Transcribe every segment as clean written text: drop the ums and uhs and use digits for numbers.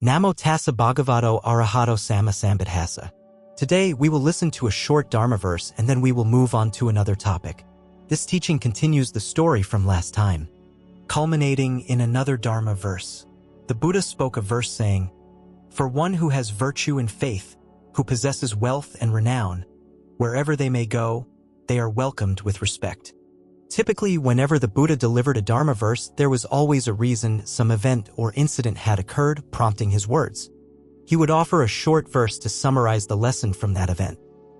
Namo tassa bhagavato arahato sama sambuddhassa. Today, we will listen to a short Dharma verse and then we will move on to another topic. This teaching continues the story from last time, culminating in another Dharma verse. The Buddha spoke a verse saying, "For one who has virtue and faith, who possesses wealth and renown, wherever they may go, they are welcomed with respect." Typically, whenever the Buddha delivered a Dharma verse, there was always a reason, some event or incident had occurred, prompting his words. He would offer a short verse to summarize the lesson from that event.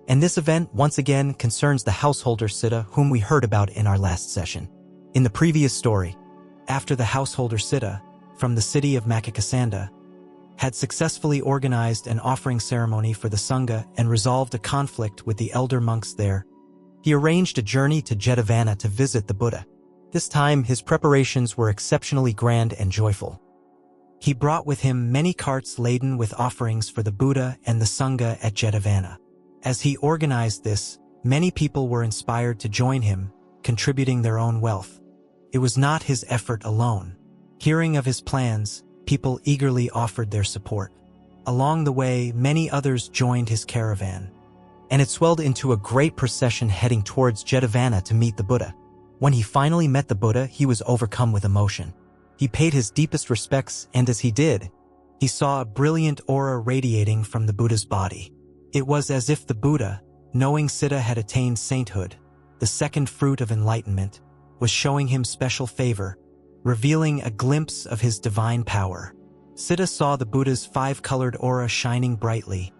And this event, once again, concerns the householder Citta, whom we heard about in our last session. In the previous story, after the householder Citta, from the city of Makakasanda, had successfully organized an offering ceremony for the Sangha and resolved a conflict with the elder monks there, he arranged a journey to Jetavana to visit the Buddha. This time, his preparations were exceptionally grand and joyful. He brought with him many carts laden with offerings for the Buddha and the Sangha at Jetavana. As he organized this, many people were inspired to join him, contributing their own wealth. It was not his effort alone. Hearing of his plans, people eagerly offered their support. Along the way, many others joined his caravan, and it swelled into a great procession heading towards Jetavana to meet the Buddha. When he finally met the Buddha, he was overcome with emotion. He paid his deepest respects, and as he did, he saw a brilliant aura radiating from the Buddha's body. It was as if the Buddha, knowing Citta had attained sainthood, the second fruit of enlightenment, was showing him special favor, revealing a glimpse of his divine power. Citta saw the Buddha's five-colored aura shining brightly,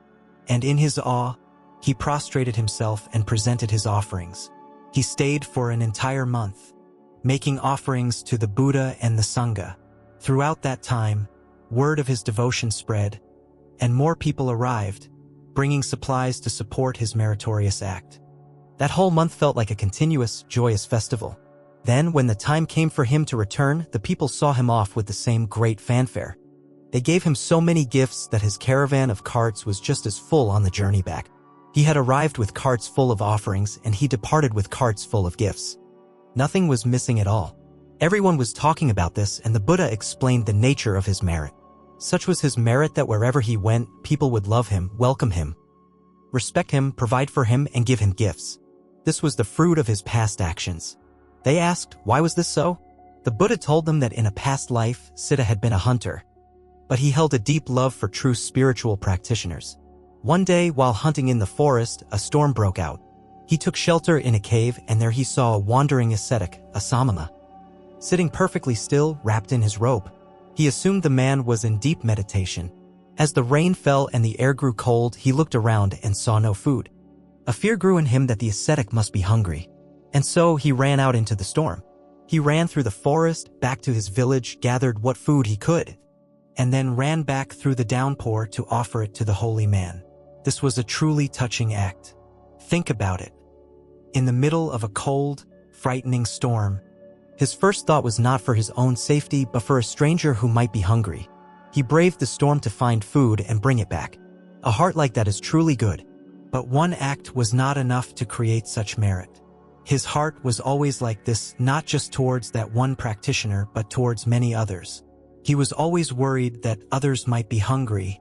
and in his awe, he prostrated himself and presented his offerings. He stayed for an entire month, making offerings to the Buddha and the Sangha. Throughout that time, word of his devotion spread, and more people arrived, bringing supplies to support his meritorious act. That whole month felt like a continuous, joyous festival. Then, when the time came for him to return, the people saw him off with the same great fanfare. They gave him so many gifts that his caravan of carts was just as full on the journey back. He had arrived with carts full of offerings, and he departed with carts full of gifts. Nothing was missing at all. Everyone was talking about this, and the Buddha explained the nature of his merit. Such was his merit that wherever he went, people would love him, welcome him, respect him, provide for him, and give him gifts. This was the fruit of his past actions. They asked, why was this so? The Buddha told them that in a past life, Citta had been a hunter, but he held a deep love for true spiritual practitioners. One day, while hunting in the forest, a storm broke out. He took shelter in a cave, and there he saw a wandering ascetic, a samana, sitting perfectly still, wrapped in his robe. He assumed the man was in deep meditation. As the rain fell and the air grew cold, he looked around and saw no food. A fear grew in him that the ascetic must be hungry, and so he ran out into the storm. He ran through the forest, back to his village, gathered what food he could, and then ran back through the downpour to offer it to the holy man. This was a truly touching act. Think about it. In the middle of a cold, frightening storm, his first thought was not for his own safety, but for a stranger who might be hungry. He braved the storm to find food and bring it back. A heart like that is truly good. But one act was not enough to create such merit. His heart was always like this, not just towards that one practitioner, but towards many others. He was always worried that others might be hungry,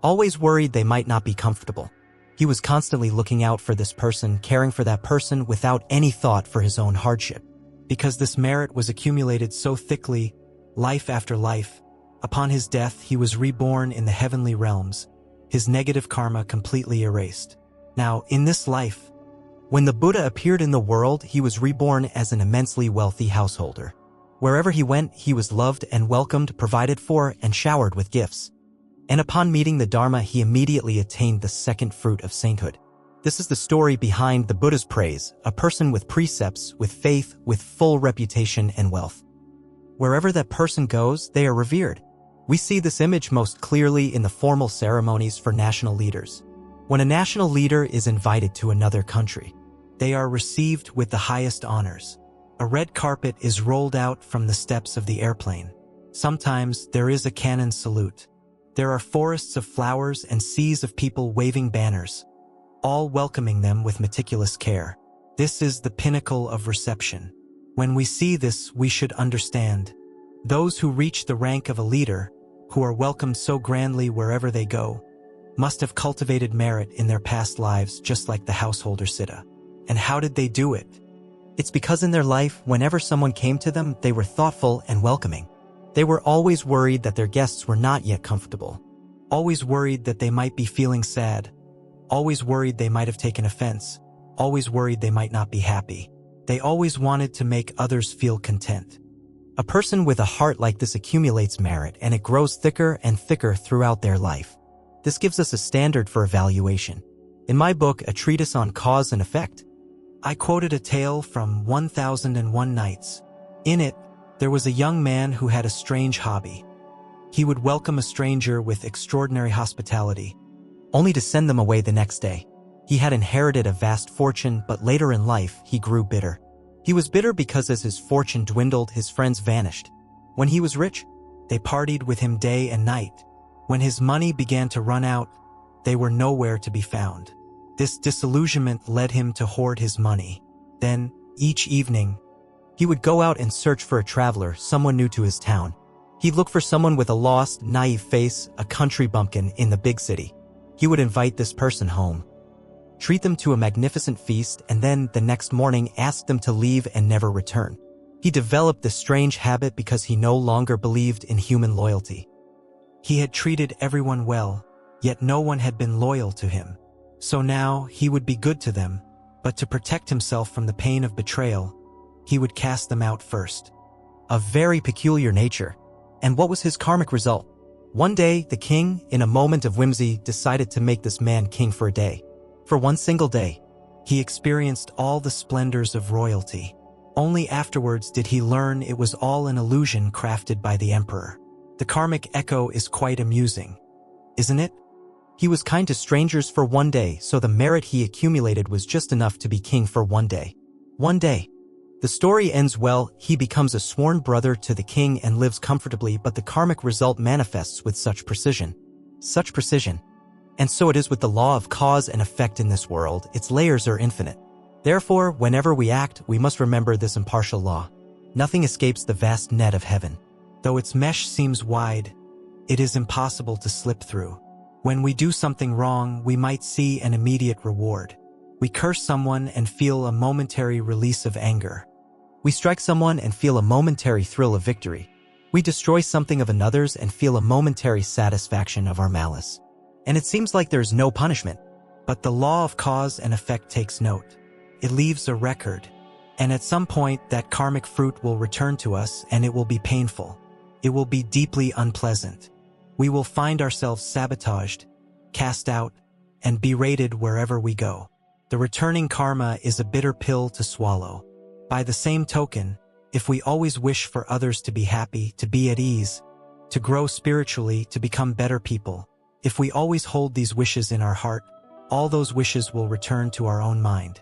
always worried they might not be comfortable. He was constantly looking out for this person, caring for that person without any thought for his own hardship. Because this merit was accumulated so thickly, life after life, upon his death he was reborn in the heavenly realms, his negative karma completely erased. Now, in this life, when the Buddha appeared in the world, he was reborn as an immensely wealthy householder. Wherever he went, he was loved and welcomed, provided for, and showered with gifts. And upon meeting the Dharma, he immediately attained the second fruit of sainthood. This is the story behind the Buddha's praise, a person with precepts, with faith, with full reputation and wealth. Wherever that person goes, they are revered. We see this image most clearly in the formal ceremonies for national leaders. When a national leader is invited to another country, they are received with the highest honors. A red carpet is rolled out from the steps of the airplane. Sometimes there is a cannon salute. There are forests of flowers and seas of people waving banners, all welcoming them with meticulous care. This is the pinnacle of reception. When we see this, we should understand. Those who reach the rank of a leader, who are welcomed so grandly wherever they go, must have cultivated merit in their past lives just like the householder Citta. And how did they do it? It's because in their life, whenever someone came to them, they were thoughtful and welcoming. They were always worried that their guests were not yet comfortable, always worried that they might be feeling sad, always worried they might have taken offense, always worried they might not be happy. They always wanted to make others feel content. A person with a heart like this accumulates merit, and it grows thicker and thicker throughout their life. This gives us a standard for evaluation. In my book, A Treatise on Cause and Effect, I quoted a tale from 1001 Nights. In it, there was a young man who had a strange hobby. He would welcome a stranger with extraordinary hospitality, only to send them away the next day. He had inherited a vast fortune, but later in life, he grew bitter. He was bitter because as his fortune dwindled, his friends vanished. When he was rich, they partied with him day and night. When his money began to run out, they were nowhere to be found. This disillusionment led him to hoard his money. Then, each evening, he would go out and search for a traveler, someone new to his town. He'd look for someone with a lost, naive face, a country bumpkin in the big city. He would invite this person home, treat them to a magnificent feast, and then, the next morning, ask them to leave and never return. He developed this strange habit because he no longer believed in human loyalty. He had treated everyone well, yet no one had been loyal to him. So now, he would be good to them, but to protect himself from the pain of betrayal, he would cast them out first. A very peculiar nature. And what was his karmic result? One day, the king, in a moment of whimsy, decided to make this man king for a day. For one single day, he experienced all the splendors of royalty. Only afterwards did he learn it was all an illusion crafted by the emperor. The karmic echo is quite amusing, isn't it? He was kind to strangers for one day, so the merit he accumulated was just enough to be king for one day. One day. The story ends well. He becomes a sworn brother to the king and lives comfortably, but the karmic result manifests with such precision. Such precision. And so it is with the law of cause and effect in this world. Its layers are infinite. Therefore, whenever we act, we must remember this impartial law. Nothing escapes the vast net of heaven. Though its mesh seems wide, it is impossible to slip through. When we do something wrong, we might see an immediate reward. We curse someone and feel a momentary release of anger. We strike someone and feel a momentary thrill of victory. We destroy something of another's and feel a momentary satisfaction of our malice. And it seems like there's no punishment. But the law of cause and effect takes note. It leaves a record. And at some point, that karmic fruit will return to us, and it will be painful. It will be deeply unpleasant. We will find ourselves sabotaged, cast out, and berated wherever we go. The returning karma is a bitter pill to swallow. By the same token, if we always wish for others to be happy, to be at ease, to grow spiritually, to become better people, if we always hold these wishes in our heart, all those wishes will return to our own mind.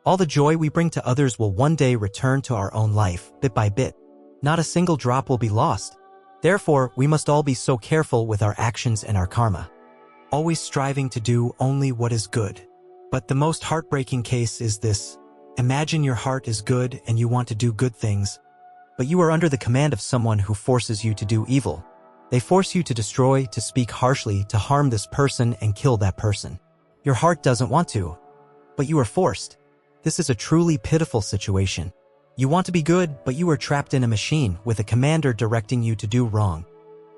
All the joy we bring to others will one day return to our own life, bit by bit. Not a single drop will be lost. Therefore, we must all be so careful with our actions and our karma, always striving to do only what is good. But the most heartbreaking case is this. Imagine your heart is good and you want to do good things, but you are under the command of someone who forces you to do evil. They force you to destroy, to speak harshly, to harm this person and kill that person. Your heart doesn't want to, but you are forced. This is a truly pitiful situation. You want to be good, but you are trapped in a machine with a commander directing you to do wrong.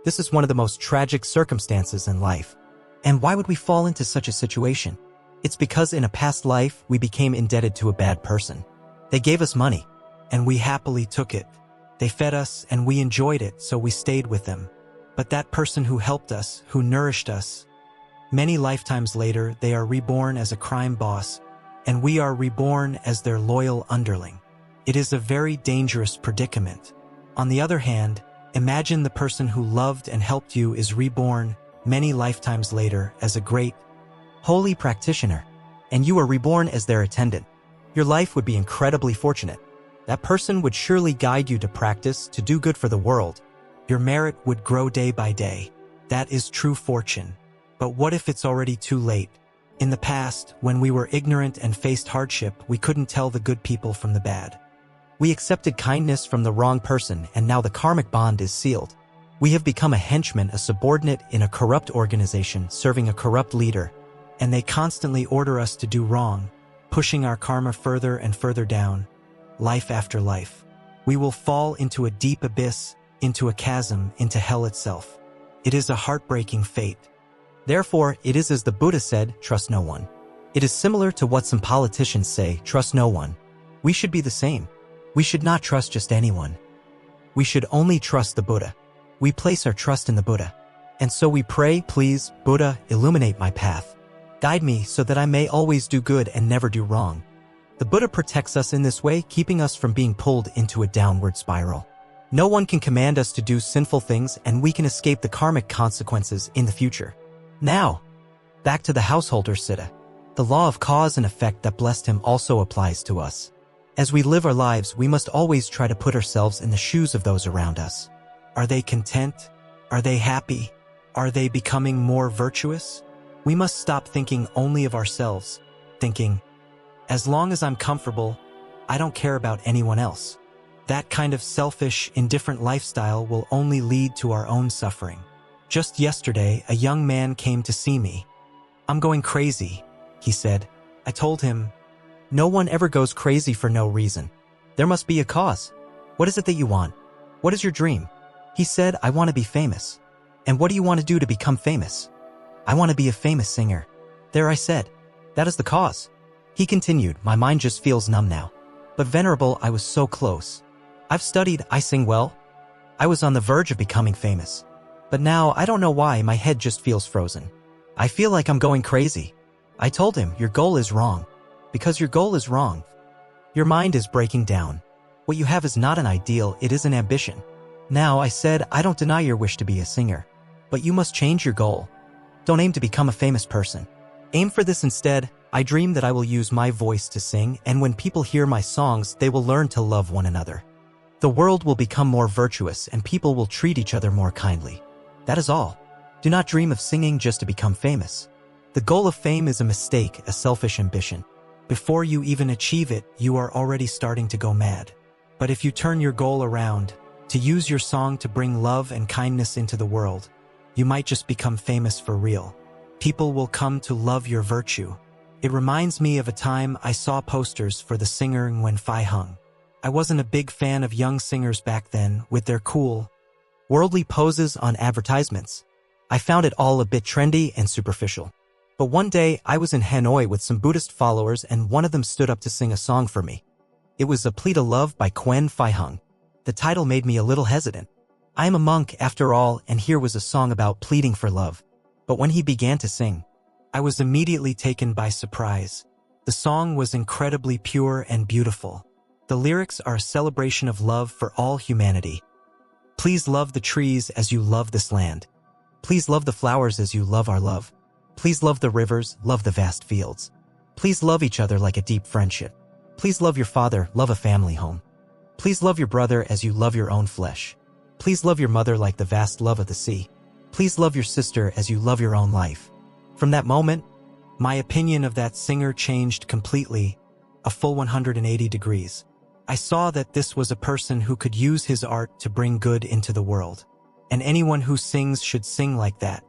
This is one of the most tragic circumstances in life. And why would we fall into such a situation? It's because in a past life, we became indebted to a bad person. They gave us money, and we happily took it. They fed us, and we enjoyed it, so we stayed with them. But that person who helped us, who nourished us, many lifetimes later, they are reborn as a crime boss, and we are reborn as their loyal underling. It is a very dangerous predicament. On the other hand, imagine the person who loved and helped you is reborn many lifetimes later as a great, holy practitioner, and you are reborn as their attendant. Your life would be incredibly fortunate. That person would surely guide you to practice, to do good for the world. Your merit would grow day by day. That is true fortune. But what if it's already too late? In the past, when we were ignorant and faced hardship, we couldn't tell the good people from the bad. We accepted kindness from the wrong person, and now the karmic bond is sealed. We have become a henchman, a subordinate in a corrupt organization serving a corrupt leader, and they constantly order us to do wrong, pushing our karma further and further down, life after life. We will fall into a deep abyss, into a chasm, into hell itself. It is a heartbreaking fate. Therefore, it is as the Buddha said, trust no one. It is similar to what some politicians say, trust no one. We should be the same. We should not trust just anyone. We should only trust the Buddha. We place our trust in the Buddha. And so we pray, please, Buddha, illuminate my path. Guide me so that I may always do good and never do wrong. The Buddha protects us in this way, keeping us from being pulled into a downward spiral. No one can command us to do sinful things, and we can escape the karmic consequences in the future. Now, back to the householder Citta. The law of cause and effect that blessed him also applies to us. As we live our lives, we must always try to put ourselves in the shoes of those around us. Are they content? Are they happy? Are they becoming more virtuous? We must stop thinking only of ourselves, thinking, as long as I'm comfortable, I don't care about anyone else. That kind of selfish, indifferent lifestyle will only lead to our own suffering. Just yesterday, a young man came to see me. I'm going crazy, he said. I told him, no one ever goes crazy for no reason. There must be a cause. What is it that you want? What is your dream? He said, I want to be famous. And what do you want to do to become famous? I want to be a famous singer. There I said, that is the cause. He continued, my mind just feels numb now. But Venerable, I was so close. I've studied, I sing well. I was on the verge of becoming famous. But now I don't know why my head just feels frozen. I feel like I'm going crazy. I told him, your goal is wrong. Because your goal is wrong. Your mind is breaking down. What you have is not an ideal, it is an ambition. Now I said, I don't deny your wish to be a singer. But you must change your goal. Don't aim to become a famous person. Aim for this instead. I dream that I will use my voice to sing, and when people hear my songs, they will learn to love one another. The world will become more virtuous and people will treat each other more kindly. That is all. Do not dream of singing just to become famous. The goal of fame is a mistake, a selfish ambition. Before you even achieve it, you are already starting to go mad. But if you turn your goal around, to use your song to bring love and kindness into the world, you might just become famous for real. People will come to love your virtue. It reminds me of a time I saw posters for the singer Hanh. I wasn't a big fan of young singers back then with their cool, worldly poses on advertisements. I found it all a bit trendy and superficial. But one day I was in Hanoi with some Buddhist followers and one of them stood up to sing a song for me. It was A Plea to Love by Hanh. The title made me a little hesitant. I am a monk after all, and here was a song about pleading for love. But when he began to sing, I was immediately taken by surprise. The song was incredibly pure and beautiful. The lyrics are a celebration of love for all humanity. Please love the trees as you love this land. Please love the flowers as you love our love. Please love the rivers, love the vast fields. Please love each other like a deep friendship. Please love your father, love a family home. Please love your brother as you love your own flesh. Please love your mother like the vast love of the sea. Please love your sister as you love your own life. From that moment, my opinion of that singer changed completely, a full 180 degrees. I saw that this was a person who could use his art to bring good into the world. And anyone who sings should sing like that.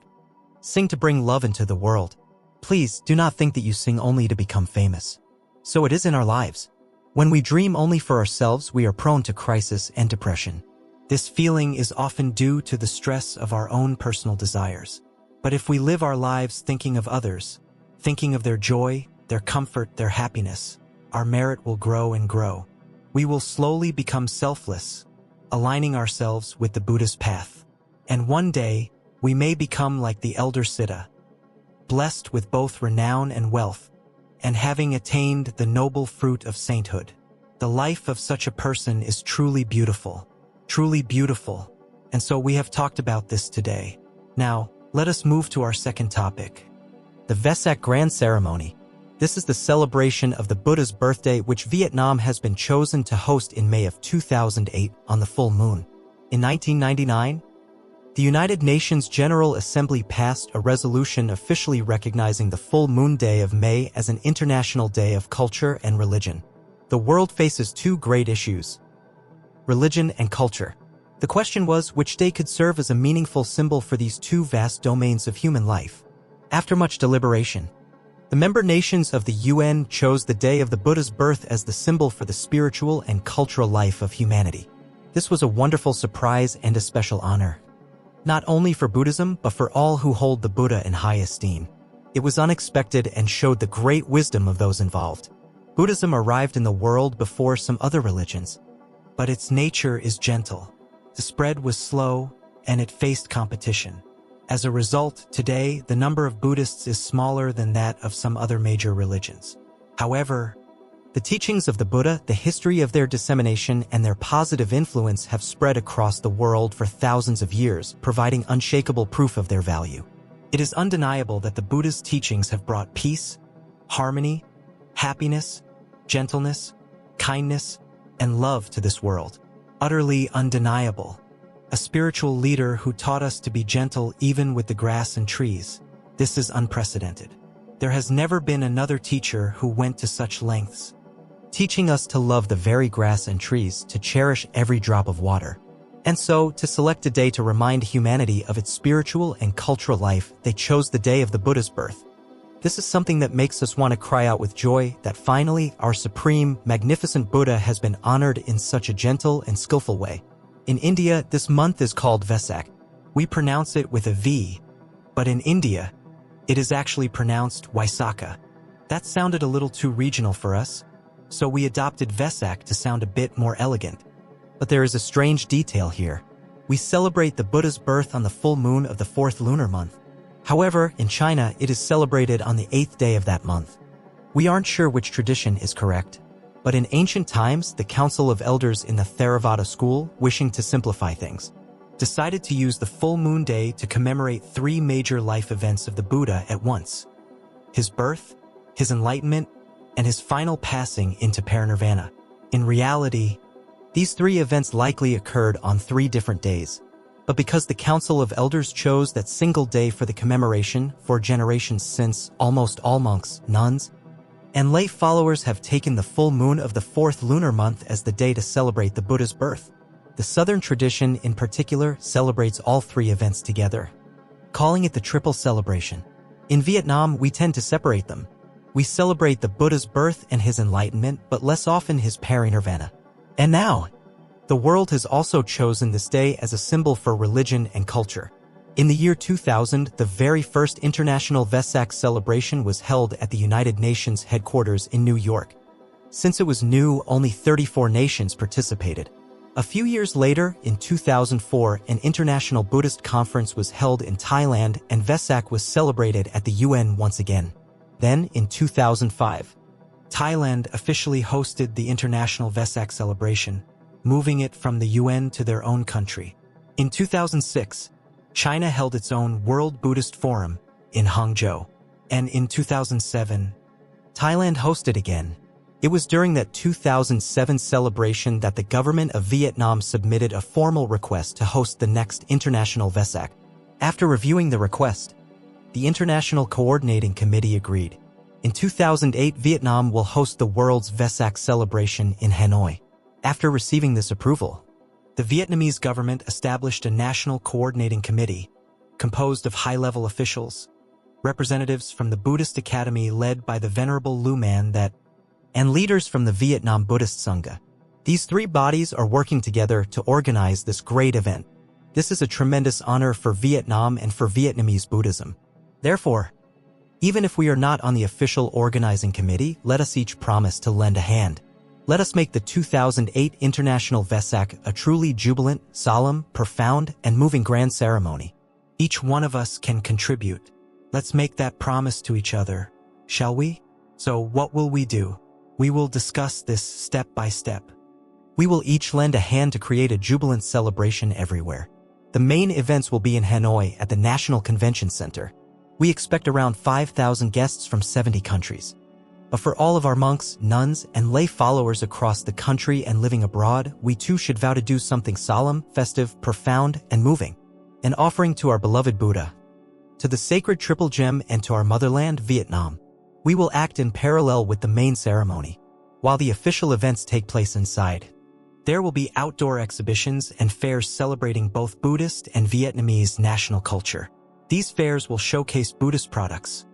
Sing to bring love into the world. Please do not think that you sing only to become famous. So it is in our lives. When we dream only for ourselves, we are prone to crisis and depression. This feeling is often due to the stress of our own personal desires. But if we live our lives thinking of others, thinking of their joy, their comfort, their happiness, our merit will grow and grow. We will slowly become selfless, aligning ourselves with the Buddha's path. And one day, we may become like the elder Citta, blessed with both renown and wealth, and having attained the noble fruit of sainthood. The life of such a person is truly beautiful, and so we have talked about this today. Now, let us move to our second topic, the Vesak Grand Ceremony. This is the celebration of the Buddha's birthday, which Vietnam has been chosen to host in May of 2008 on the full moon. In 1999, the United Nations General Assembly passed a resolution officially recognizing the full moon day of May as an international day of culture and religion. The world faces two great issues: religion and culture. The question was which day could serve as a meaningful symbol for these two vast domains of human life. After much deliberation, the member nations of the UN chose the day of the Buddha's birth as the symbol for the spiritual and cultural life of humanity. This was a wonderful surprise and a special honor, not only for Buddhism but for all who hold the Buddha in high esteem. It was unexpected and showed the great wisdom of those involved. Buddhism arrived in the world before some other religions, but its nature is gentle. The spread was slow, and it faced competition. As a result, today, the number of Buddhists is smaller than that of some other major religions. However, the teachings of the Buddha, the history of their dissemination, and their positive influence have spread across the world for thousands of years, providing unshakable proof of their value. It is undeniable that the Buddha's teachings have brought peace, harmony, happiness, gentleness, kindness, and love to this world. Utterly undeniable. A spiritual leader who taught us to be gentle even with the grass and trees. This is unprecedented. There has never been another teacher who went to such lengths, teaching us to love the very grass and trees, to cherish every drop of water. And so, to select a day to remind humanity of its spiritual and cultural life, they chose the day of the Buddha's birth. This is something that makes us want to cry out with joy that finally our supreme, magnificent Buddha has been honored in such a gentle and skillful way. In India, this month is called Vesak. We pronounce it with a V, but in India, it is actually pronounced Vaisakha. That sounded a little too regional for us, so we adopted Vesak to sound a bit more elegant. But there is a strange detail here. We celebrate the Buddha's birth on the full moon of the 4th lunar month. However, in China, it is celebrated on the 8th day of that month. We aren't sure which tradition is correct, but in ancient times, the Council of Elders in the Theravada school, wishing to simplify things, decided to use the full moon day to commemorate 3 major life events of the Buddha at once: his birth, his enlightenment, and his final passing into parinirvana. In reality, these 3 events likely occurred on 3 different days. But because the Council of Elders chose that single day for the commemoration for generations since, almost all monks, nuns, and lay followers have taken the full moon of the 4th lunar month as the day to celebrate the Buddha's birth. The Southern tradition in particular celebrates all 3 events together, calling it the triple celebration. In Vietnam, we tend to separate them. We celebrate the Buddha's birth and his enlightenment, but less often his parinirvana. And now, the world has also chosen this day as a symbol for religion and culture. In the year 2000, the very first International Vesak celebration was held at the United Nations headquarters in New York. Since it was new, only 34 nations participated. A few years later, in 2004, an International Buddhist Conference was held in Thailand and Vesak was celebrated at the UN once again. Then, in 2005, Thailand officially hosted the International Vesak celebration, moving it from the UN to their own country. In 2006, China held its own World Buddhist Forum in Hangzhou. And in 2007, Thailand hosted again. It was during that 2007 celebration that the government of Vietnam submitted a formal request to host the next International Vesak. After reviewing the request, the International Coordinating Committee agreed. In 2008, Vietnam will host the world's Vesak celebration in Hanoi. After receiving this approval, the Vietnamese government established a national coordinating committee composed of high-level officials, representatives from the Buddhist Academy led by the Venerable Lu Man That, and leaders from the Vietnam Buddhist Sangha. These 3 bodies are working together to organize this great event. This is a tremendous honor for Vietnam and for Vietnamese Buddhism. Therefore, even if we are not on the official organizing committee, let us each promise to lend a hand. Let us make the 2008 International Vesak a truly jubilant, solemn, profound, and moving grand ceremony. Each one of us can contribute. Let's make that promise to each other, shall we? So what will we do? We will discuss this step by step. We will each lend a hand to create a jubilant celebration everywhere. The main events will be in Hanoi at the National Convention Center. We expect around 5,000 guests from 70 countries. But for all of our monks, nuns, and lay followers across the country and living abroad, we too should vow to do something solemn, festive, profound, and moving. An offering to our beloved Buddha, to the sacred Triple Gem, and to our motherland, Vietnam. We will act in parallel with the main ceremony, while the official events take place inside. There will be outdoor exhibitions and fairs celebrating both Buddhist and Vietnamese national culture. These fairs will showcase Buddhist products,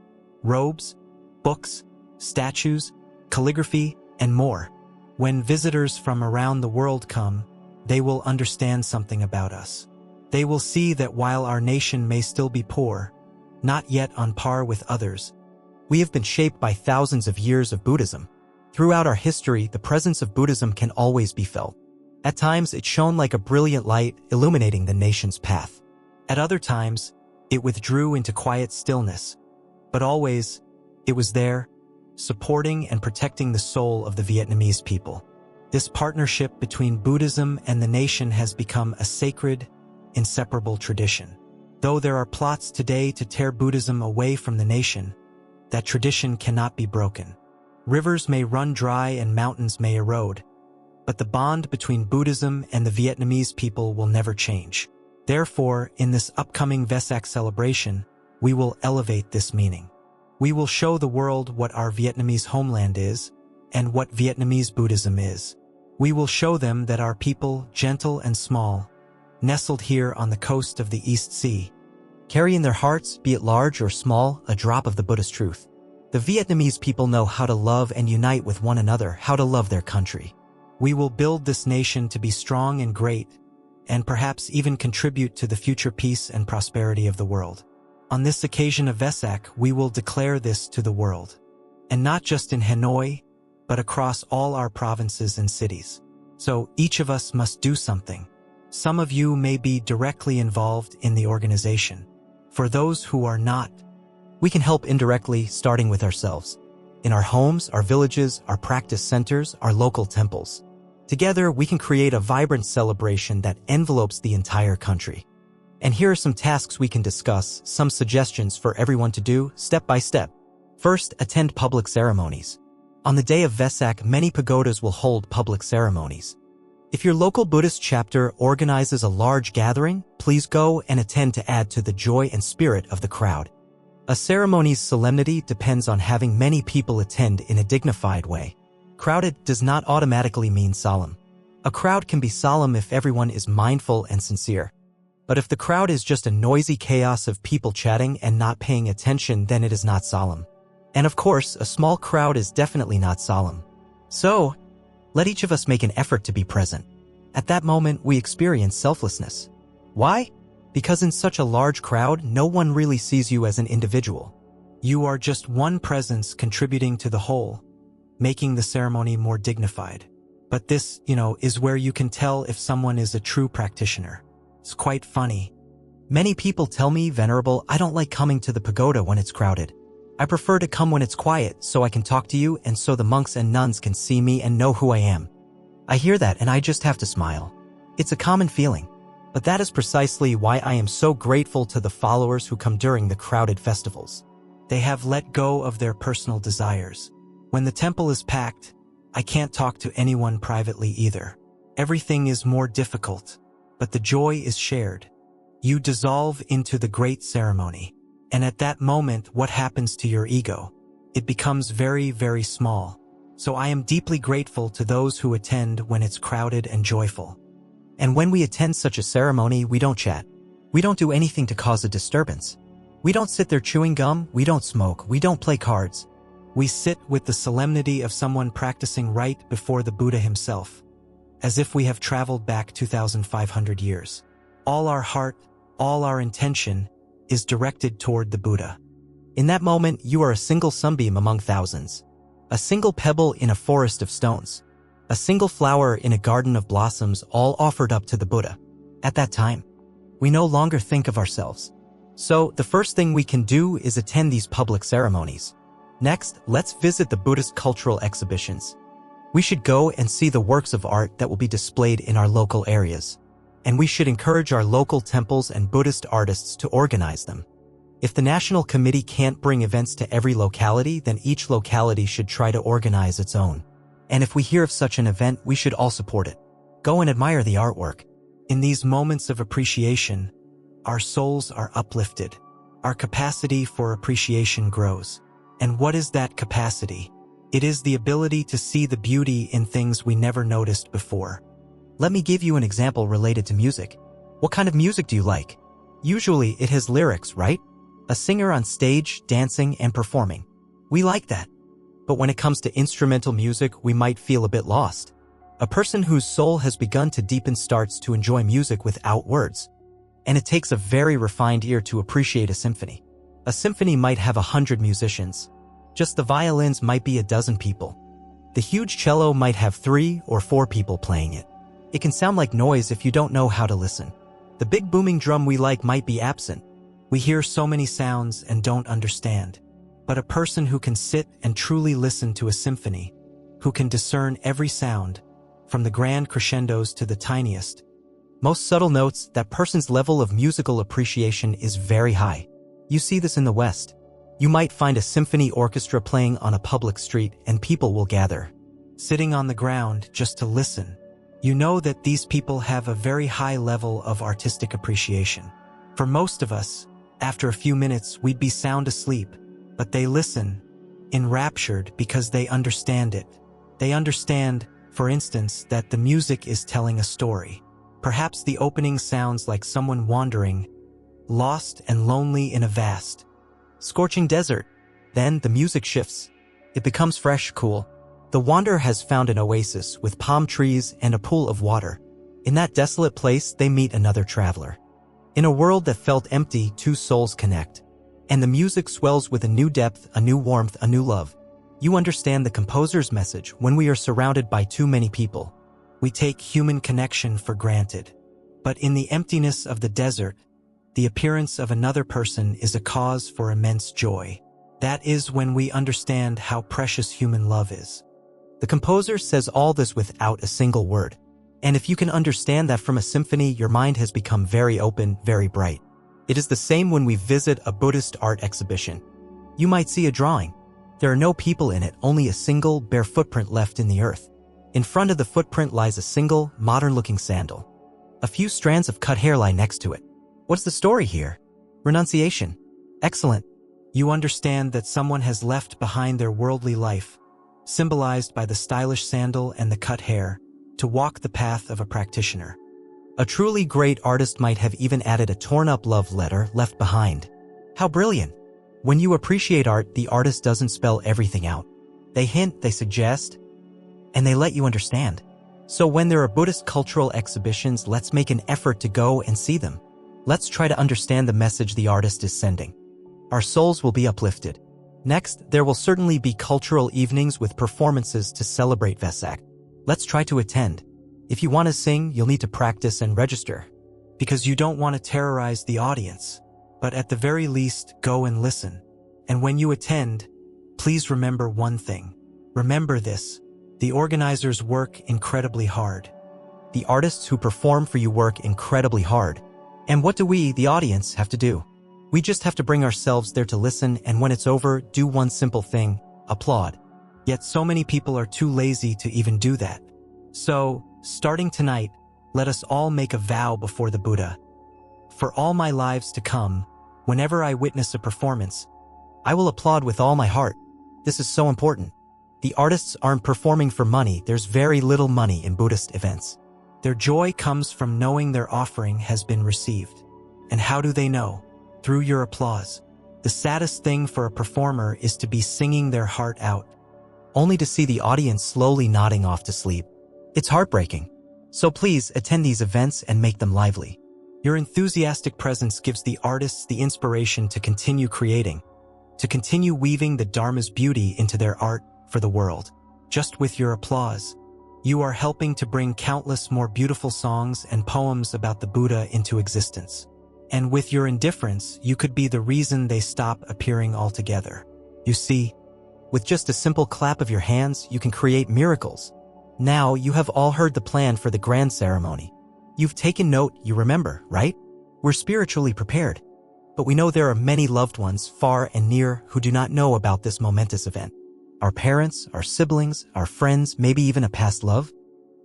robes, books, statues, calligraphy, and more. When visitors from around the world come, they will understand something about us. They will see that while our nation may still be poor, not yet on par with others, we have been shaped by thousands of years of Buddhism. Throughout our history, the presence of Buddhism can always be felt. At times, it shone like a brilliant light illuminating the nation's path. At other times, it withdrew into quiet stillness. But always, it was there, supporting and protecting the soul of the Vietnamese people. This partnership between Buddhism and the nation has become a sacred, inseparable tradition. Though there are plots today to tear Buddhism away from the nation, that tradition cannot be broken. Rivers may run dry and mountains may erode, but the bond between Buddhism and the Vietnamese people will never change. Therefore, in this upcoming Vesak celebration, we will elevate this meaning. We will show the world what our Vietnamese homeland is and what Vietnamese Buddhism is. We will show them that our people, gentle and small, nestled here on the coast of the East Sea, carry in their hearts, be it large or small, a drop of the Buddhist truth. The Vietnamese people know how to love and unite with one another, how to love their country. We will build this nation to be strong and great, and perhaps even contribute to the future peace and prosperity of the world. On this occasion of Vesak, we will declare this to the world, and not just in Hanoi, but across all our provinces and cities. So each of us must do something. Some of you may be directly involved in the organization. For those who are not, we can help indirectly, starting with ourselves. In our homes, our villages, our practice centers, our local temples. Together, we can create a vibrant celebration that envelopes the entire country. And here are some tasks we can discuss, some suggestions for everyone to do, step by step. First, attend public ceremonies. On the day of Vesak, many pagodas will hold public ceremonies. If your local Buddhist chapter organizes a large gathering, please go and attend to add to the joy and spirit of the crowd. A ceremony's solemnity depends on having many people attend in a dignified way. Crowded does not automatically mean solemn. A crowd can be solemn if everyone is mindful and sincere. But if the crowd is just a noisy chaos of people chatting and not paying attention, then it is not solemn. And of course, a small crowd is definitely not solemn. So, let each of us make an effort to be present. At that moment, we experience selflessness. Why? Because in such a large crowd, no one really sees you as an individual. You are just one presence contributing to the whole, making the ceremony more dignified. But this, is where you can tell if someone is a true practitioner. It's quite funny. Many people tell me, Venerable, I don't like coming to the pagoda when it's crowded. I prefer to come when it's quiet so I can talk to you and so the monks and nuns can see me and know who I am. I hear that and I just have to smile. It's a common feeling. But that is precisely why I am so grateful to the followers who come during the crowded festivals. They have let go of their personal desires. When the temple is packed, I can't talk to anyone privately either. Everything is more difficult, but the joy is shared. You dissolve into the great ceremony. And at that moment, what happens to your ego? It becomes very, very small. So I am deeply grateful to those who attend when it's crowded and joyful. And when we attend such a ceremony, we don't chat. We don't do anything to cause a disturbance. We don't sit there chewing gum, we don't smoke, we don't play cards. We sit with the solemnity of someone practicing right before the Buddha himself, as if we have traveled back 2,500 years. All our heart, all our intention is directed toward the Buddha. In that moment, you are a single sunbeam among thousands, a single pebble in a forest of stones, a single flower in a garden of blossoms, all offered up to the Buddha. At that time, we no longer think of ourselves. So, the first thing we can do is attend these public ceremonies. Next, let's visit the Buddhist cultural exhibitions. We should go and see the works of art that will be displayed in our local areas. And we should encourage our local temples and Buddhist artists to organize them. If the National Committee can't bring events to every locality, then each locality should try to organize its own. And if we hear of such an event, we should all support it. Go and admire the artwork. In these moments of appreciation, our souls are uplifted. Our capacity for appreciation grows. And what is that capacity? It is the ability to see the beauty in things we never noticed before. Let me give you an example related to music. What kind of music do you like? Usually it has lyrics, right? A singer on stage, dancing, and performing. We like that. But when it comes to instrumental music, we might feel a bit lost. A person whose soul has begun to deepen starts to enjoy music without words. And it takes a very refined ear to appreciate a symphony. A symphony might have 100 musicians. Just the violins might be a dozen people. The huge cello might have 3 or 4 people playing it. It can sound like noise if you don't know how to listen. The big booming drum we like might be absent. We hear so many sounds and don't understand. But a person who can sit and truly listen to a symphony, who can discern every sound, from the grand crescendos to the tiniest, most subtle notes, that person's level of musical appreciation is very high. You see this in the West. You might find a symphony orchestra playing on a public street and people will gather, sitting on the ground just to listen. You know that these people have a very high level of artistic appreciation. For most of us, after a few minutes, we'd be sound asleep, but they listen, enraptured, because they understand it. They understand, for instance, that the music is telling a story. Perhaps the opening sounds like someone wandering, lost and lonely in a vast, scorching desert. Then the music shifts. It becomes fresh, cool. The wanderer has found an oasis with palm trees and a pool of water. In that desolate place, they meet another traveler. In a world that felt empty, 2 souls connect. And the music swells with a new depth, a new warmth, a new love. You understand the composer's message. When we are surrounded by too many people, we take human connection for granted. But in the emptiness of the desert, the appearance of another person is a cause for immense joy. That is when we understand how precious human love is. The composer says all this without a single word. And if you can understand that from a symphony, your mind has become very open, very bright. It is the same when we visit a Buddhist art exhibition. You might see a drawing. There are no people in it, only a single, bare footprint left in the earth. In front of the footprint lies a single, modern-looking sandal. A few strands of cut hair lie next to it. What's the story here? Renunciation. Excellent. You understand that someone has left behind their worldly life, symbolized by the stylish sandal and the cut hair, to walk the path of a practitioner. A truly great artist might have even added a torn-up love letter left behind. How brilliant! When you appreciate art, the artist doesn't spell everything out. They hint, they suggest, and they let you understand. So when there are Buddhist cultural exhibitions, let's make an effort to go and see them. Let's try to understand the message the artist is sending. Our souls will be uplifted. Next, there will certainly be cultural evenings with performances to celebrate Vesak. Let's try to attend. If you want to sing, you'll need to practice and register, because you don't want to terrorize the audience. But at the very least, go and listen. And when you attend, please remember one thing. Remember this: the organizers work incredibly hard. The artists who perform for you work incredibly hard. And what do we, the audience, have to do? We just have to bring ourselves there to listen, and when it's over, do one simple thing: applaud. Yet so many people are too lazy to even do that. So, starting tonight, let us all make a vow before the Buddha. For all my lives to come, whenever I witness a performance, I will applaud with all my heart. This is so important. The artists aren't performing for money. There's very little money in Buddhist events. Their joy comes from knowing their offering has been received. And how do they know? Through your applause. The saddest thing for a performer is to be singing their heart out, only to see the audience slowly nodding off to sleep. It's heartbreaking. So please attend these events and make them lively. Your enthusiastic presence gives the artists the inspiration to continue creating, to continue weaving the Dharma's beauty into their art for the world. Just with your applause, you are helping to bring countless more beautiful songs and poems about the Buddha into existence. And with your indifference, you could be the reason they stop appearing altogether. You see, with just a simple clap of your hands, you can create miracles. Now you have all heard the plan for the grand ceremony. You've taken note, you remember, right? We're spiritually prepared. But we know there are many loved ones, far and near, who do not know about this momentous event. Our parents, our siblings, our friends, maybe even a past love.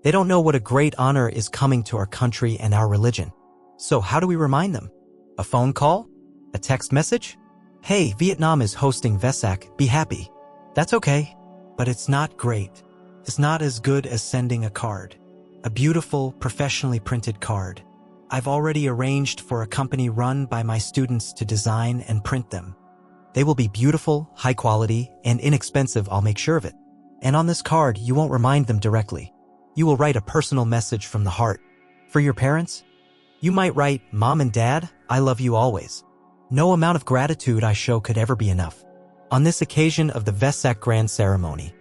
They don't know what a great honor is coming to our country and our religion. So how do we remind them? A phone call? A text message? Hey, Vietnam is hosting Vesak, be happy. That's okay, but it's not great. It's not as good as sending a card. A beautiful, professionally printed card. I've already arranged for a company run by my students to design and print them. They will be beautiful, high quality, and inexpensive, I'll make sure of it. And on this card, you won't remind them directly. You will write a personal message from the heart. For your parents, you might write, "Mom and Dad, I love you always. No amount of gratitude I show could ever be enough. On this occasion of the Vesak Grand Ceremony,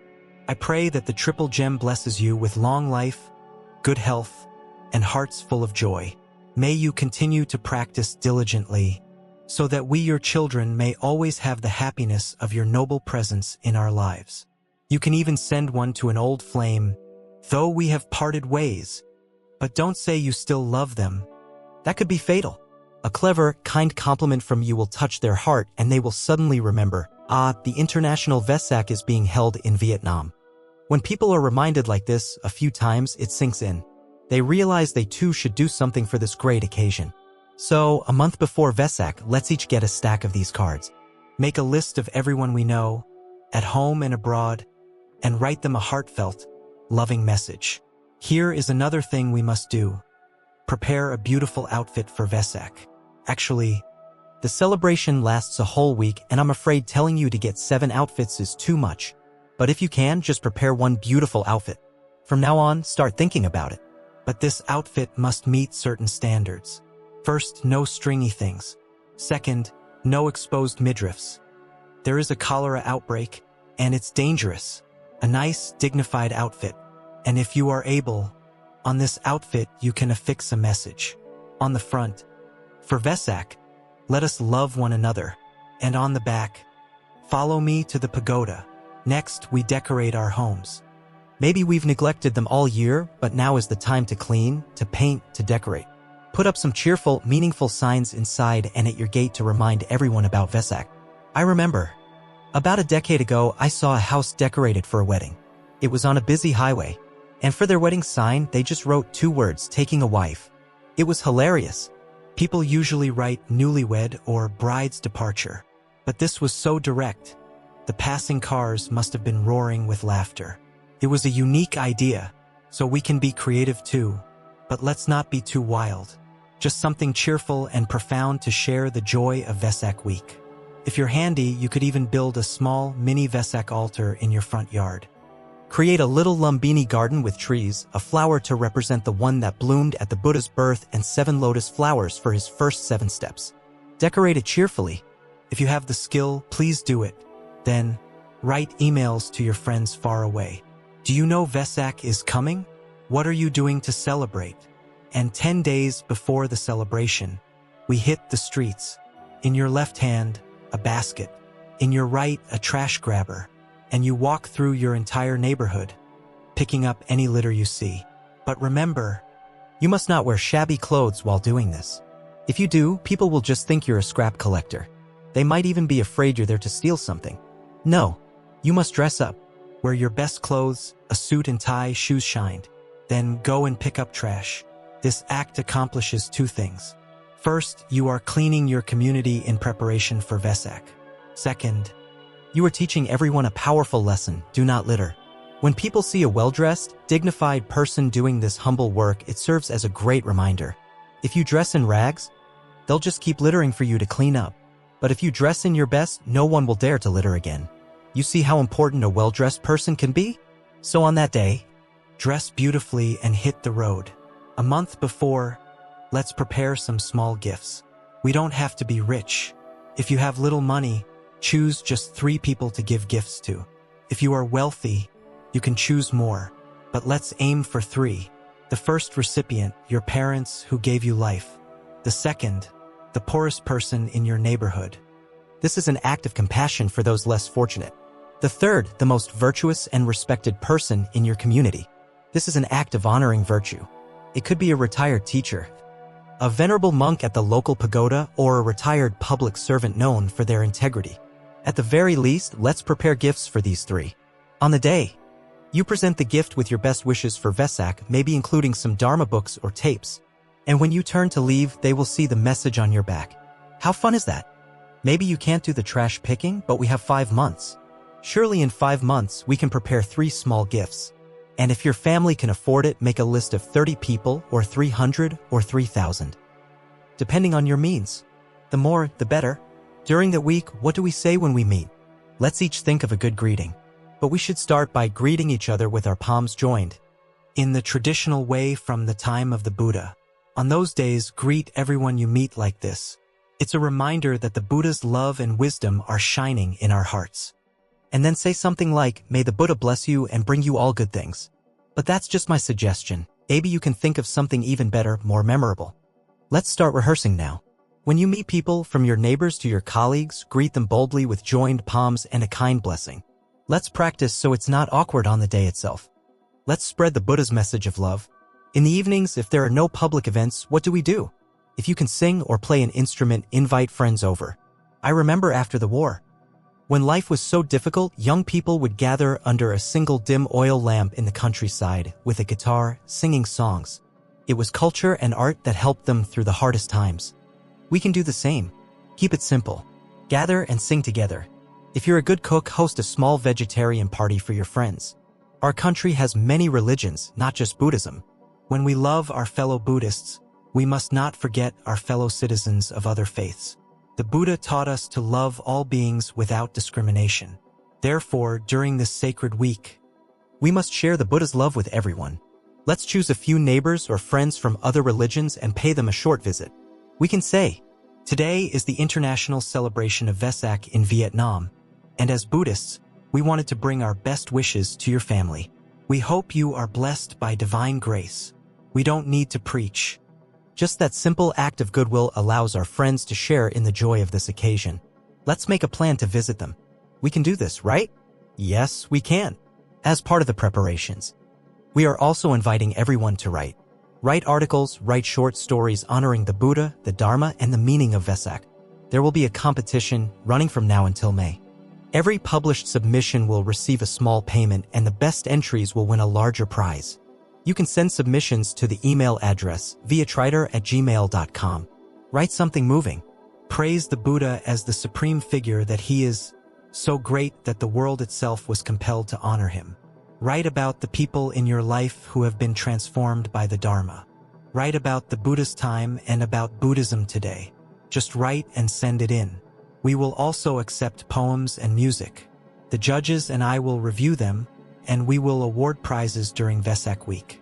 I pray that the Triple Gem blesses you with long life, good health, and hearts full of joy. May you continue to practice diligently, so that we, your children, may always have the happiness of your noble presence in our lives." You can even send one to an old flame, "Though we have parted ways," but don't say you still love them. That could be fatal. A clever, kind compliment from you will touch their heart, and they will suddenly remember, the International Vesak is being held in Vietnam. When people are reminded like this a few times, it sinks in. They realize they too should do something for this great occasion. So, a month before Vesak, let's each get a stack of these cards. Make a list of everyone we know, at home and abroad, and write them a heartfelt, loving message. Here is another thing we must do. Prepare a beautiful outfit for Vesak. Actually, the celebration lasts a whole week, and I'm afraid telling you to get 7 outfits is too much. But if you can, just prepare one beautiful outfit. From now on, start thinking about it. But this outfit must meet certain standards. First, no stringy things. Second, no exposed midriffs. There is a cholera outbreak, and it's dangerous. A nice, dignified outfit. And if you are able, on this outfit you can affix a message. On the front, "For Vesak, let us love one another." And on the back, "Follow me to the pagoda." Next, we decorate our homes. Maybe we've neglected them all year, but now is the time to clean, to paint, to decorate. Put up some cheerful, meaningful signs inside and at your gate to remind everyone about Vesak. I remember, about a decade ago, I saw a house decorated for a wedding. It was on a busy highway, and for their wedding sign, they just wrote 2 words, "Taking a wife." It was hilarious. People usually write "newlywed" or "bride's departure," but this was so direct. The passing cars must have been roaring with laughter. It was a unique idea, so we can be creative too. But let's not be too wild. Just something cheerful and profound to share the joy of Vesak week. If you're handy, you could even build a small, mini Vesak altar in your front yard. Create a little Lumbini garden with trees, a flower to represent the one that bloomed at the Buddha's birth, and 7 lotus flowers for his first 7 steps. Decorate it cheerfully. If you have the skill, please do it. Then, write emails to your friends far away. Do you know Vesak is coming? What are you doing to celebrate? And 10 days before the celebration, we hit the streets. In your left hand, a basket. In your right, a trash grabber. And you walk through your entire neighborhood, picking up any litter you see. But remember, you must not wear shabby clothes while doing this. If you do, people will just think you're a scrap collector. They might even be afraid you're there to steal something. No, you must dress up. Wear your best clothes, a suit and tie, shoes shined. Then go and pick up trash. This act accomplishes 2 things. First, you are cleaning your community in preparation for Vesak. Second, you are teaching everyone a powerful lesson: do not litter. When people see a well-dressed, dignified person doing this humble work, it serves as a great reminder. If you dress in rags, they'll just keep littering for you to clean up. But if you dress in your best, no one will dare to litter again. You see how important a well-dressed person can be? So on that day, dress beautifully and hit the road. A month before, let's prepare some small gifts. We don't have to be rich. If you have little money, choose just 3 people to give gifts to. If you are wealthy, you can choose more. But let's aim for 3. The first recipient, your parents who gave you life. The second, the poorest person in your neighborhood. This is an act of compassion for those less fortunate. The third, the most virtuous and respected person in your community. This is an act of honoring virtue. It could be a retired teacher, a venerable monk at the local pagoda, or a retired public servant known for their integrity. At the very least, let's prepare gifts for these 3. On the day, you present the gift with your best wishes for Vesak, maybe including some Dharma books or tapes. And when you turn to leave, they will see the message on your back. How fun is that? Maybe you can't do the trash picking, but we have 5 months. Surely in 5 months, we can prepare 3 small gifts. And if your family can afford it, make a list of 30 people or 300 or 3,000. Depending on your means. The more, the better. During the week, what do we say when we meet? Let's each think of a good greeting. But we should start by greeting each other with our palms joined. In the traditional way from the time of the Buddha. On those days, greet everyone you meet like this. It's a reminder that the Buddha's love and wisdom are shining in our hearts. And then say something like, "May the Buddha bless you and bring you all good things." But that's just my suggestion. Maybe you can think of something even better, more memorable. Let's start rehearsing now. When you meet people, from your neighbors to your colleagues, greet them boldly with joined palms and a kind blessing. Let's practice so it's not awkward on the day itself. Let's spread the Buddha's message of love. In the evenings, if there are no public events, what do we do? If you can sing or play an instrument, invite friends over. I remember after the war, when life was so difficult, young people would gather under a single dim oil lamp in the countryside with a guitar, singing songs. It was culture and art that helped them through the hardest times. We can do the same. Keep it simple. Gather and sing together. If you're a good cook, host a small vegetarian party for your friends. Our country has many religions, not just Buddhism. When we love our fellow Buddhists, we must not forget our fellow citizens of other faiths. The Buddha taught us to love all beings without discrimination. Therefore, during this sacred week, we must share the Buddha's love with everyone. Let's choose a few neighbors or friends from other religions and pay them a short visit. We can say, "Today is the international celebration of Vesak in Vietnam, and as Buddhists, we wanted to bring our best wishes to your family. We hope you are blessed by divine grace. We don't need to preach. Just that simple act of goodwill allows our friends to share in the joy of this occasion. Let's make a plan to visit them. We can do this, right?" Yes, we can. As part of the preparations, we are also inviting everyone to write. Write articles, write short stories honoring the Buddha, the Dharma, and the meaning of Vesak. There will be a competition running from now until May. Every published submission will receive a small payment, and the best entries will win a larger prize. You can send submissions to the email address viatrider@gmail.com. Write something moving. Praise the Buddha as the supreme figure that he is, so great that the world itself was compelled to honor him. Write about the people in your life who have been transformed by the Dharma. Write about the Buddha's time and about Buddhism today. Just write and send it in. We will also accept poems and music. The judges and I will review them, and we will award prizes during Vesak week.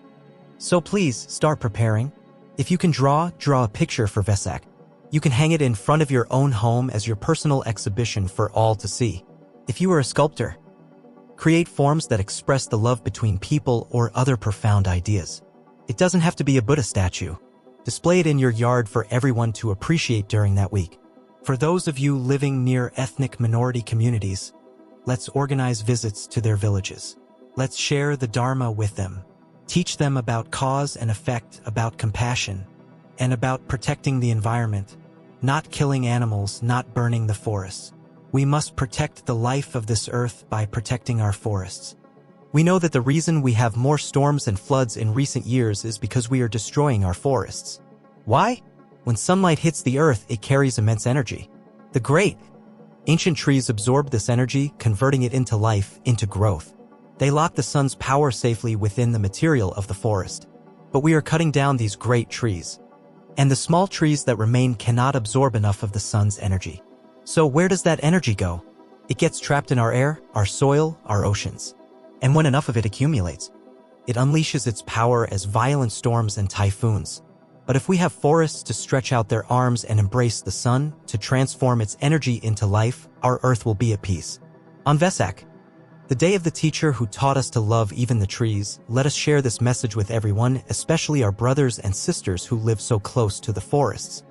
So please, start preparing. If you can draw a picture for Vesak. You can hang it in front of your own home as your personal exhibition for all to see. If you are a sculptor, create forms that express the love between people or other profound ideas. It doesn't have to be a Buddha statue. Display it in your yard for everyone to appreciate during that week. For those of you living near ethnic minority communities, let's organize visits to their villages. Let's share the Dharma with them. Teach them about cause and effect, about compassion, and about protecting the environment, not killing animals, not burning the forests. We must protect the life of this earth by protecting our forests. We know that the reason we have more storms and floods in recent years is because we are destroying our forests. Why? When sunlight hits the earth, it carries immense energy. The great ancient trees absorb this energy, converting it into life, into growth. They lock the sun's power safely within the material of the forest. But we are cutting down these great trees. And the small trees that remain cannot absorb enough of the sun's energy. So where does that energy go? It gets trapped in our air, our soil, our oceans. And when enough of it accumulates, it unleashes its power as violent storms and typhoons. But if we have forests to stretch out their arms and embrace the sun, to transform its energy into life, our earth will be at peace. On Vesak, the day of the teacher who taught us to love even the trees, let us share this message with everyone, especially our brothers and sisters who live so close to the forests.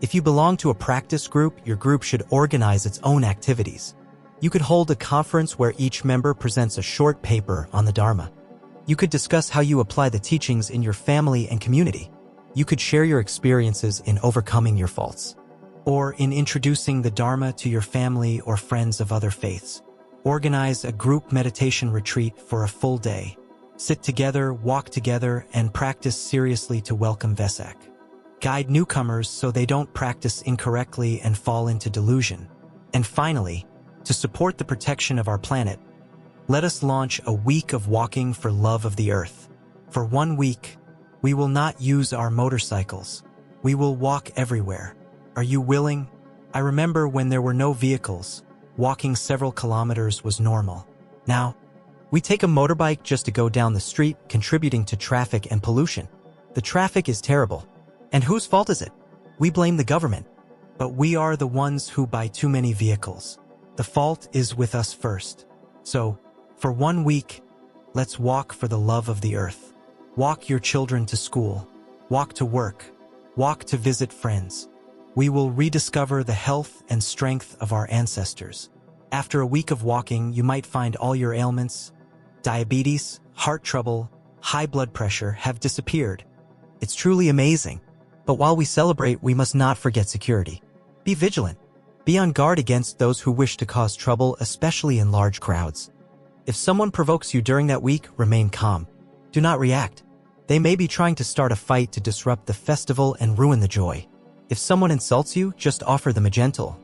If you belong to a practice group, your group should organize its own activities. You could hold a conference where each member presents a short paper on the Dharma. You could discuss how you apply the teachings in your family and community. You could share your experiences in overcoming your faults, or in introducing the Dharma to your family or friends of other faiths. Organize a group meditation retreat for a full day. Sit together, walk together, and practice seriously to welcome Vesak. Guide newcomers so they don't practice incorrectly and fall into delusion. And finally, to support the protection of our planet, Let us launch a week of walking for love of the earth. For 1 week, we will not use our motorcycles. We will walk everywhere. Are you willing? I remember when there were no vehicles, walking several kilometers was normal. Now, we take a motorbike just to go down the street, contributing to traffic and pollution. The traffic is terrible. And whose fault is it? We blame the government. But we are the ones who buy too many vehicles. The fault is with us first. So, for 1 week, let's walk for the love of the earth. Walk your children to school. Walk to work. Walk to visit friends. We will rediscover the health and strength of our ancestors. After a week of walking, you might find all your ailments, diabetes, heart trouble, high blood pressure have disappeared. It's truly amazing. But while we celebrate, we must not forget security. Be vigilant. Be on guard against those who wish to cause trouble, especially in large crowds. If someone provokes you during that week, remain calm. Do not react. They may be trying to start a fight to disrupt the festival and ruin the joy. If someone insults you, just offer them a gentle,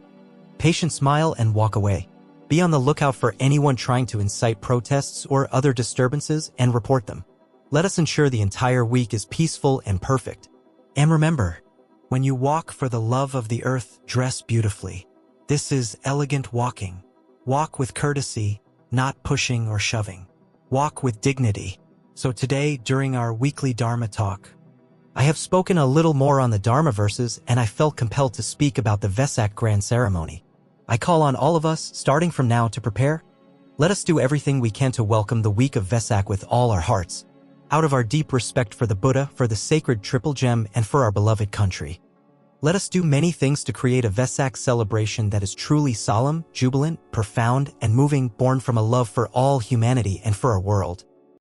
patient smile and walk away. Be on the lookout for anyone trying to incite protests or other disturbances and report them. Let us ensure the entire week is peaceful and perfect. And remember, when you walk for the love of the earth, dress beautifully. This is elegant walking. Walk with courtesy, not pushing or shoving. Walk with dignity. So today, during our weekly Dharma talk, I have spoken a little more on the Dharma verses, and I felt compelled to speak about the Vesak grand ceremony. I call on all of us, starting from now, to prepare. Let us do everything we can to welcome the week of Vesak with all our hearts, out of our deep respect for the Buddha, for the sacred triple gem, and for our beloved country. Let us do many things to create a Vesak celebration that is truly solemn, jubilant, profound, and moving, born from a love for all humanity and for our world.